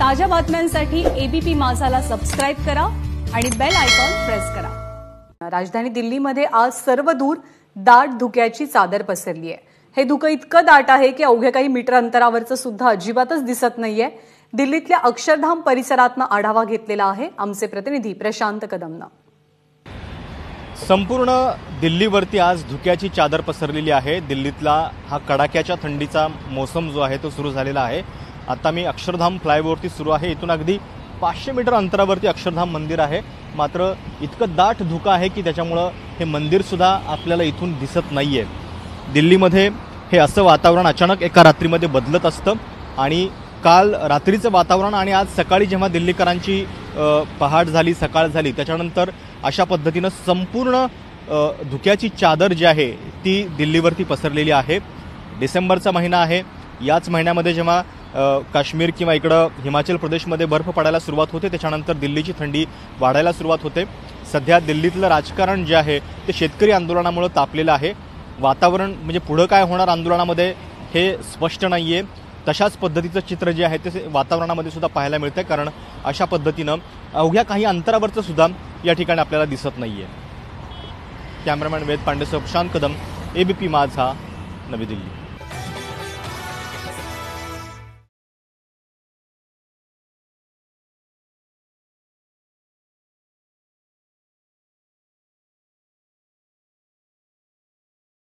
ताज्या बातम्यांसाठी ABP माझाला subscribe करा आणि बेल आयकॉन प्रेस करा। राजधानी दिल्लीमध्ये आज सर्वदूर दाट धुक्याची चादर पसरली आहे। हे धुकं इतकं दाट आहे की अवघ्या काही मीटर अंतरावरचं सुद्धा अजिबातच दिसत नाहीये। दिल्लीतल्या अक्षरधाम परिसरातनं आढावा घेतलेला आहे आमचे प्रतिनिधी प्रशांत कदमनं। संपूर्ण दिल्लीवरती आज धुक्याची चादर पसरलेली आहे। दिल्लीतला हा कडाक्याच्या थंडीचा मोसम जो आहे तो सुरू झालेला आहे। आता मी अक्षरधाम फ्लायओव्हरती सुरू आहे। इथून अगदी 500 मीटर अंतरावरती अक्षरधाम मंदिर आहे। मात्र इतकं दाट धुकं आहे की त्याच्यामुळं हे मंदिर सुद्धा आपल्याला इथून दिसत नाहीये। दिल्लीमध्ये हे असं वातावरण अचानक एका रात्रीमध्ये बदलत असतं आणि काल रात्रीचं वातावरण आणि आज सकाळी जेव्हा दिल्लीकरांची पहाट झाली, सकाळ झाली, त्याच्यानंतर अशा पद्धतीनं संपूर्ण धुक्याची चादर जी आहे ती दिल्लीवरती पसरलेली आहे। डिसेंबरचा महिना आहे। याच महिन्यामध्ये जेव्हा काश्मीर किंवा इकडं हिमाचल प्रदेशमध्ये बर्फ पडायला सुरुवात होते, त्याच्यानंतर दिल्लीची थंडी वाढायला सुरुवात होते। सध्या दिल्लीतलं राजकारण जे आहे ते शेतकरी आंदोलनामुळे तापलेलं आहे। वातावरण म्हणजे पुढं काय होणार आंदोलनामध्ये हे स्पष्ट नाहीये। तशाच पद्धतीचं चित्र जे आहे ते वातावरणामध्ये सुद्धा पाहायला मिळतं, कारण अशा पद्धतीनं अवघ्या काही अंतरावरचं सुद्धा या ठिकाणी आपल्याला दिसत नाहीये। कॅमेरामॅन वेद पांडेसह प्रशांत कदम, एबीपी माझा, नवी दिल्ली।